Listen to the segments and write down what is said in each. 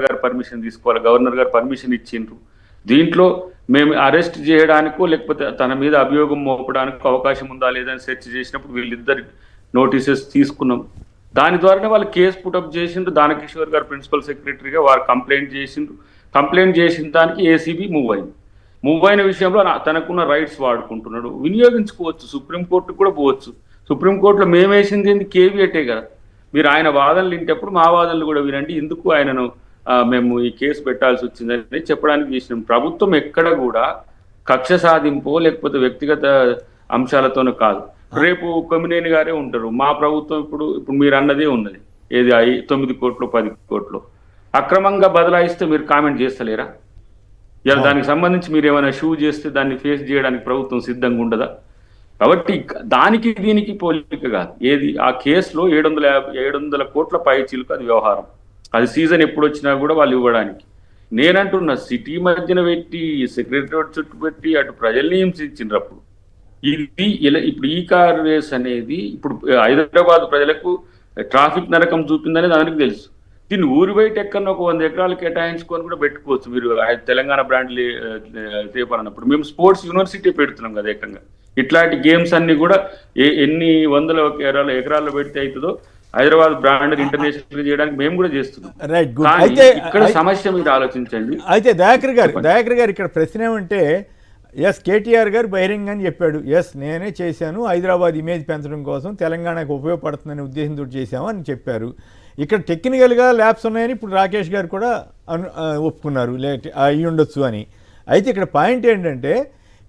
గారు పర్మిషన్ తీసుకోవాలి, గవర్నర్ గారు పర్మిషన్ ఇచ్చిండ్రు. దీంట్లో మేము అరెస్ట్ చేయడానికో లేకపోతే తన మీద అభియోగం మోపడానికి అవకాశం ఉందా లేదని సెర్చ్ చేసినప్పుడు వీళ్ళిద్దరి నోటీసెస్ తీసుకున్నాం. దాని ద్వారానే వాళ్ళు కేసు పుటప్ చేసిండ్రు. దానకిషోర్ గారు ప్రిన్సిపల్ సెక్రటరీగా వారు కంప్లైంట్ చేసిండ్రు. కంప్లైంట్ చేసిన దానికి ఏసీబీ మూవ్ అయిన విషయంలో తనకున్న రైట్స్ వాడుకుంటున్నాడు, వినియోగించుకోవచ్చు. సుప్రీంకోర్టుకు కూడా పోవచ్చు. సుప్రీంకోర్టులో మేము వేసింది ఏంది కేవీఎటే కదా. మీరు ఆయన వాదనలు వింటప్పుడు మా వాదనలు కూడా వినండి, ఎందుకు ఆయనను మేము ఈ కేసు పెట్టాల్సి వచ్చిందని చెప్పడానికి చేసినాం. ప్రభుత్వం ఎక్కడ కూడా కక్ష సాధింపో లేకపోతే వ్యక్తిగత అంశాలతోనూ కాదు. రేపు కొమ్మినేని గారే ఉంటారు. మా ప్రభుత్వం ఇప్పుడు మీరు అన్నదే ఉన్నది, ఏది 9 కోట్లు 10 కోట్లు అక్రమంగా బదలాయిస్తే మీరు కామెంట్ చేస్తలేరా? ఇలా దానికి సంబంధించి మీరు ఏమైనా షూ చేస్తే దాన్ని ఫేస్ చేయడానికి ప్రభుత్వం సిద్ధంగా ఉండదా? కాబట్టి దానికి దీనికి పోలిక కాదు. ఏది ఆ కేసులో 700 కోట్ల పైచీలకు అది వ్యవహారం. అది సీజన్ ఎప్పుడు వచ్చినా కూడా వాళ్ళు ఇవ్వడానికి. నేనంటున్నా, సిటీ మధ్యన పెట్టి సెక్రటరీ చుట్టూ పెట్టి అటు ప్రజల్ని హింసించినప్పుడు ఇది ఇప్పుడు ఈ కార్ రేస్ అనేది ఇప్పుడు హైదరాబాద్ ప్రజలకు ట్రాఫిక్ నరకం చూపిందనేది అందరికీ తెలుసు. దీన్ని ఊరి బయట ఎక్కడన్నా ఒక 100 ఎకరాలు కేటాయించుకొని కూడా పెట్టుకోవచ్చు. మీరు తెలంగాణ బ్రాండ్ తేపాలన్నప్పుడు మేము స్పోర్ట్స్ యూనివర్సిటీ పెడుతున్నాం కదా ఏకంగా. ఇట్లాంటి గేమ్స్ అన్ని కూడా ఎన్ని వందల ఎకరాల్లో పెడితే అవుతుందో హైదరాబాద్ బ్రాండ్ ఇంటర్నేషనల్ చేయడానికి మేము కూడా చేస్తున్నాం. Right, good. అయితే ఇక్కడ సమస్య మీరు ఆలోచించండి. అయితే దయాకర్ గారు ఇక్కడ ప్రశ్న ఏమంటే, ఎస్ కేటీఆర్ గారు బహిరంగంగా చెప్పాడు, ఎస్ నేనే చేశాను, హైదరాబాద్ ఇమేజ్ పెంచడం కోసం తెలంగాణకు ఉపయోగపడుతుందనే ఉద్దేశంతో చేశాము అని చెప్పారు. ఇక్కడ టెక్నికల్గా ల్యాబ్స్ ఉన్నాయని ఇప్పుడు రాకేష్ గారు కూడా ఒప్పుకున్నారు, అయ్యి ఉండొచ్చు అని. అయితే ఇక్కడ పాయింట్ ఏంటంటే,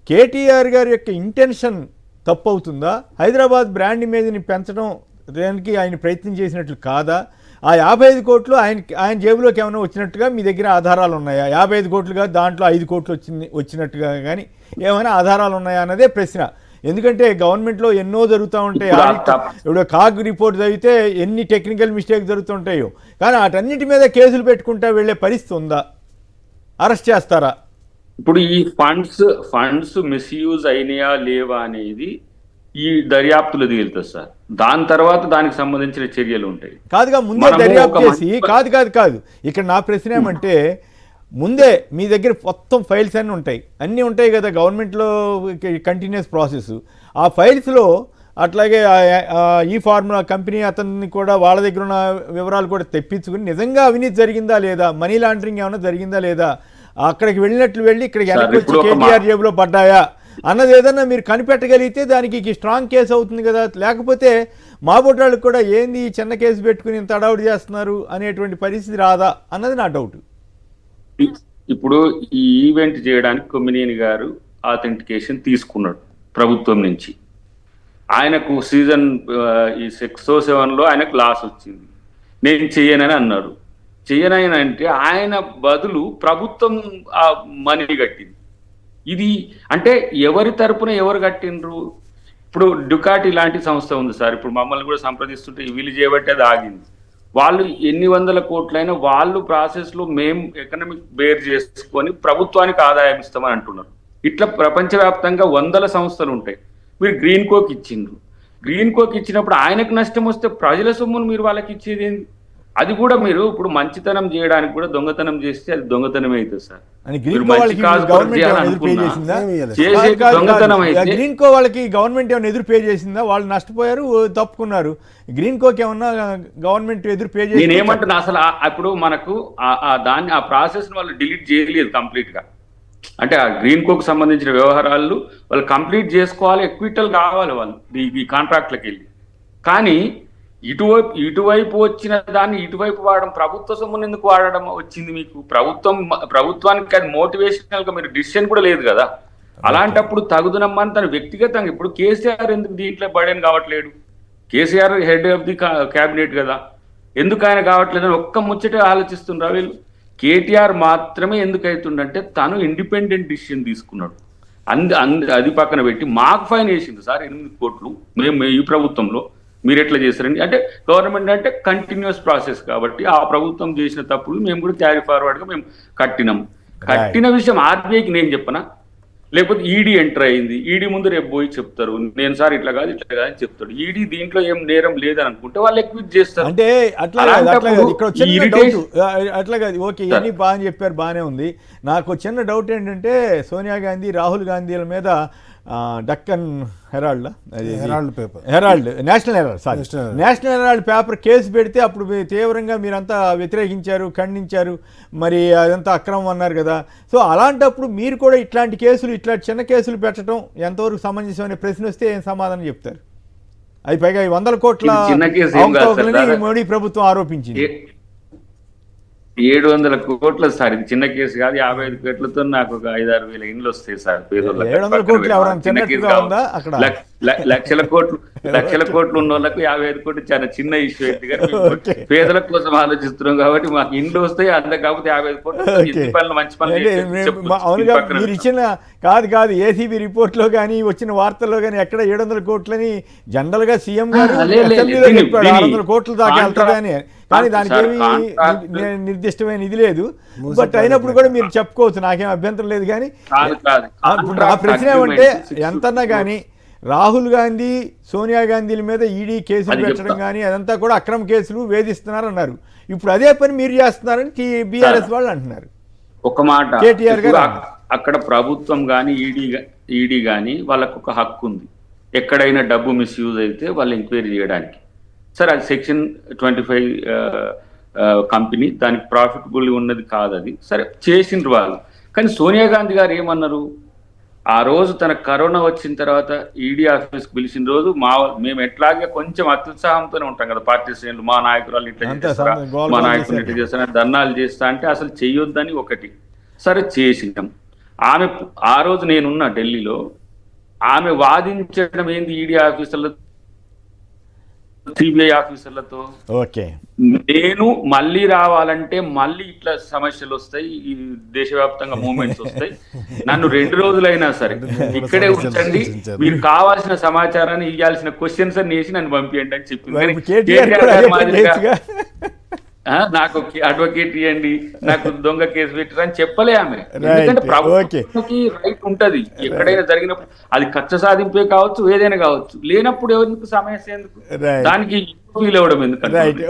కేటీఆర్ గారి యొక్క ఇంటెన్షన్ తప్పు అవుతుందా? హైదరాబాద్ బ్రాండ్ ఇమేజ్ని పెంచడం దానికి ఆయన ప్రయత్నం చేసినట్లు కాదా? ఆ 55 కోట్లు ఆయన జేబులోకి ఏమైనా వచ్చినట్టుగా మీ దగ్గర ఆధారాలు ఉన్నాయా? 55 కోట్లుగా దాంట్లో 5 కోట్లు వచ్చినట్టుగా కానీ ఏమైనా ఆధారాలు ఉన్నాయా అన్నదే ప్రశ్న. ఎందుకంటే గవర్నమెంట్లో ఎన్నో జరుగుతూ ఉంటాయి. ఇప్పుడు కాగ్ రిపోర్ట్ చదివితే ఎన్ని టెక్నికల్ మిస్టేక్స్ జరుగుతుంటాయో, కానీ వాటన్నిటి మీద కేసులు పెట్టుకుంటా వెళ్ళే పరిస్థితి ఉందా? అరెస్ట్ చేస్తారా? ఇప్పుడు ఈ ఫండ్స్ మిస్యూజ్ అయినాయా లేవా అనేది ఈ దర్యాప్తులు తేలుతుంది సార్. దాని తర్వాత దానికి సంబంధించిన చర్యలు ఉంటాయి. కాదుగా ముందే దర్యాప్తు చేసి కాదు ఇక్కడ నా ప్రశ్న ఏమంటే, ముందే మీ దగ్గర మొత్తం ఫైల్స్ అన్నీ ఉంటాయి కదా గవర్నమెంట్లో, కంటిన్యూస్ ప్రాసెస్. ఆ ఫైల్స్లో అట్లాగే ఈ ఫార్ములా కంపెనీ అతన్ని కూడా వాళ్ళ దగ్గర ఉన్న వివరాలు కూడా తెప్పించుకుని నిజంగా అవినీతి జరిగిందా లేదా, మనీ లాండరింగ్ ఏమైనా జరిగిందా లేదా, అక్కడికి వెళ్ళి ఇక్కడికి వెనక్కి వచ్చి కేటీఆర్ జేబులో పడ్డాయా అన్నది ఏదన్నా మీరు కనిపెట్టగలిగితే దానికి స్ట్రాంగ్ కేసు అవుతుంది కదా. లేకపోతే మా బొట్టాళ్ళకి కూడా ఏంది చిన్న కేసు పెట్టుకుని ఇంత అడౌట్ చేస్తున్నారు అనేటువంటి పరిస్థితి రాదా అన్నది నా డౌట్. ఇప్పుడు ఈ ఈవెంట్ చేయడానికి కొమ్మినేని గారు ఆథెంటికేషన్ తీసుకున్నాడు ప్రభుత్వం నుంచి. ఆయనకు సీజన్ ఈ 607లో ఆయనకు లాస్ వచ్చింది, నేను చెయ్యనని అన్నాడు. చెయ్యనని అంటే ఆయన బదులు ప్రభుత్వం ఆ మనీ కట్టింది. ఇది అంటే ఎవరి తరపున ఎవరు కట్టిండ్రు? ఇప్పుడు డుకాటి లాంటి సంస్థ ఉంది సార్, ఇప్పుడు మమ్మల్ని కూడా సంప్రదిస్తుంటే వీళ్ళు చేయబట్టి అది ఆగింది. వాళ్ళు ఎన్ని వందల కోట్లైనా వాళ్ళు ప్రాసెస్లో మేము ఎకనామిక్ బేర్ చేసుకొని ప్రభుత్వానికి ఆదాయం ఇస్తామని అంటున్నారు. ఇట్లా ప్రపంచవ్యాప్తంగా వందల సంస్థలు ఉంటాయి. మీరు గ్రీన్ కోక్ ఇచ్చిండ్రు, గ్రీన్ కోక్ ఇచ్చినప్పుడు ఆయనకు నష్టం వస్తే ప్రజల సొమ్మును మీరు వాళ్ళకి ఇచ్చేది ఏంది? అది కూడా మీరు ఇప్పుడు మంచితనం చేయడానికి కూడా దొంగతనం చేస్తే అది దొంగతనమే అవుతుంది సార్. గ్రీన్ కో వాళ్ళకి గవర్నమెంట్ ఏమైనా ఎదురు పే చేసిందా? వాళ్ళు నష్టపోయారు, తప్పుకున్నారు. గ్రీన్ కోకి ఏమన్నా గవర్నమెంట్ ఎదురు పే చేసి? నేనేమంటున్నా, అసలు ఇప్పుడు మనకు ఆ ప్రాసెస్ వాళ్ళు డిలీట్ చేయలేదు కంప్లీట్ గా. అంటే ఆ గ్రీన్ కోక్ సంబంధించిన వ్యవహారాలు వాళ్ళు కంప్లీట్ చేసుకోవాలి, ఎక్విటల్ కావాలి వాళ్ళు ఈ కాంట్రాక్ట్లకు వెళ్ళి. కానీ ఇటువైపు వచ్చిన దాన్ని ఇటువైపు వాడడం, ప్రభుత్వ సొమ్మును ఎందుకు వాడడం వచ్చింది మీకు? ప్రభుత్వానికి అది మోటివేషనల్ గా మీరు డిసిషన్ కూడా లేదు కదా. అలాంటప్పుడు తగుదనమ్మని తన వ్యక్తిగతంగా, ఇప్పుడు కేసీఆర్ ఎందుకు దీంట్లో బర్డెన్ కావట్లేడు? KCR head of the cabinet కదా, ఎందుకు ఆయన కావట్లేదని ఒక్క ముచ్చటే ఆలోచిస్తుండ్రా వీళ్ళు? కేటీఆర్ మాత్రమే ఎందుకు అవుతుండంటే తను ఇండిపెండెంట్ డిసిషన్ తీసుకున్నాడు. అది పక్కన పెట్టి మాకు ఫైన్ వేసింది సార్ 8 కోట్లు మేము ఈ ప్రభుత్వంలో. మీరు ఎట్లా చేస్తారండి అంటే, గవర్నమెంట్ అంటే కంటిన్యూస్ ప్రాసెస్ కాబట్టి ఆ ప్రభుత్వం చేసిన తప్పులు మేము కూడా క్యారీ ఫార్వర్డ్గా మేము కట్టిన విషయం ఆర్బీఐకి నేను చెప్పనా? లేకపోతే ఈడీ ఎంటర్ అయింది, ఈడీ ముందు రేపు పోయి చెప్తారు నేను సార్ ఇట్లా కాదు అని చెప్తాడు. ఈడీ దీంట్లో ఏం నేరం లేదని అనుకుంటే వాళ్ళు ఎక్విట్ చేస్తారు. అంటే అట్లా కాదు ఇక్కడ చిన్న డౌట్, అట్లా కాదు, ఓకే ఇవన్నీ బాగా చెప్పారు, బాగానే ఉంది. నాకు చిన్న డౌట్ ఏంటంటే సోనియా గాంధీ, రాహుల్ గాంధీల మీద Deccan herald paper, herald, national herald paper case పెడితే అప్పుడు తీవ్రంగా మీరంతా వ్యతిరేకించారు, ఖండించారు, మరి అదంతా అక్రమం అన్నారు కదా. సో అలాంటప్పుడు మీరు కూడా ఇట్లాంటి కేసులు, ఇట్లాంటి చిన్న కేసులు పెట్టడం ఎంతవరకు సమంజసం అనే ప్రశ్న వస్తే ఏం సమాధానం చెప్తారు? అది పైగా 100 కోట్ల అవకతవకలని మోడీ ప్రభుత్వం ఆరోపించింది. 700 కోట్ల సార్, ఇది చిన్న కేసు కాదు. 55 కోట్లతో నాకు ఒక 5-6 వేల ఇండ్లు వస్తాయి సార్. 700 కోట్లు అక్కడ లక్షల కోట్లు ఉన్న వాళ్ళకు 55 కోట్లు చాలా చిన్న ఇష్యూ అయితే, కానీ పేదల కోసం ఆలోచిస్తున్నాం కాబట్టి మాకు ఇండ్లు వస్తాయి. అంతే కాకపోతే 55 కోట్లు మంచి అవునుగా మీరు ఇచ్చిన కాదు ఏసీబీ రిపోర్ట్ లో కానీ వచ్చిన వార్తల్లో కానీ ఎక్కడ 700 కోట్లని జనరల్ గా సీఎం గారు అసెంబ్లీలో చెప్పాడు 600 కోట్ల దాకా వెళ్తాడని. కానీ దానికి ఏమి నిర్దిష్టమైన ఇది లేదు. బట్ అయినప్పుడు కూడా మీరు చెప్పుకోవచ్చు, నాకేం అభ్యంతరం లేదు. కానీ ఆ ప్రశ్న ఏమంటే ఎంతన్నా కానీ రాహుల్ గాంధీ, సోనియా గాంధీల మీద ఈడీ కేసులు పెట్టడం కానీ అదంతా కూడా అక్రమ కేసులు, వేధిస్తున్నారు అన్నారు. ఇప్పుడు అదే పని మీరు చేస్తున్నారని బీఆర్ఎస్ వాళ్ళు అంటున్నారు. ఒక మాట, కేటీఆర్ గారు అక్కడ ప్రభుత్వం కానీ ఈడీ కానీ వాళ్ళకు ఒక హక్కు ఉంది. ఎక్కడైనా డబ్బు మిస్యూజ్ అయితే వాళ్ళు ఎంక్వైరీ చేయడానికి. సార్ అది సెక్షన్ 25 కంపెనీ, దానికి ప్రాఫిటబుల్ ఉన్నది కాదు, అది సరే చేసిండ్రు వాళ్ళు. కానీ సోనియా గాంధీ గారు ఏమన్నారు, ఆ రోజు తన కరోనా వచ్చిన తర్వాత ఈడీ ఆఫీస్కి పిలిచిన రోజు మేము ఎట్లాగే కొంచెం అత్యుత్సాహంతోనే ఉంటాం కదా పార్టీ శ్రేణులు, మా నాయకురాలు ఇట్లా చేస్తారా, మా నాయకులు ఇట్లా చేస్తారా, ధర్నాలు చేస్తా అంటే అసలు చెయ్యొద్దని ఒకటి. సరే చేసినాం. ఆమె ఆ రోజు నేనున్నా ఢిల్లీలో, ఆమె వాదించడం ఏంది ఈడీ ఆఫీసర్ల, సిబిఐ ఆఫీసర్లతో, ఓకే నేను మళ్ళీ రావాలంటే మళ్ళీ ఇట్లా సమస్యలు వస్తాయి, ఈ దేశవ్యాప్తంగా మూవ్మెంట్స్ వస్తాయి, నన్ను 2 రోజులైనా సరే ఇక్కడే ఉంచండి, మీరు కావాల్సిన సమాచారాన్ని ఇవ్వాల్సిన క్వశ్చన్స్ అన్ని వేసి నన్ను పంపించండి అని చెప్పింది. నాకు అడ్వకేట్ ఇవ్వండి, నాకు దొంగ కేసు పెట్టరు అని చెప్పలే ఆమె. ఎందుకంటే ప్రభుత్వానికి రైట్ ఉంటది, ఎక్కడైనా జరిగినప్పుడు అది కక్ష సాధింపే కావచ్చు, ఏదైనా కావచ్చు. లేనప్పుడు ఎవరికి సమస్య ఎందుకు, దానికి ఫీల్ అవ్వడం ఎందుకంటే.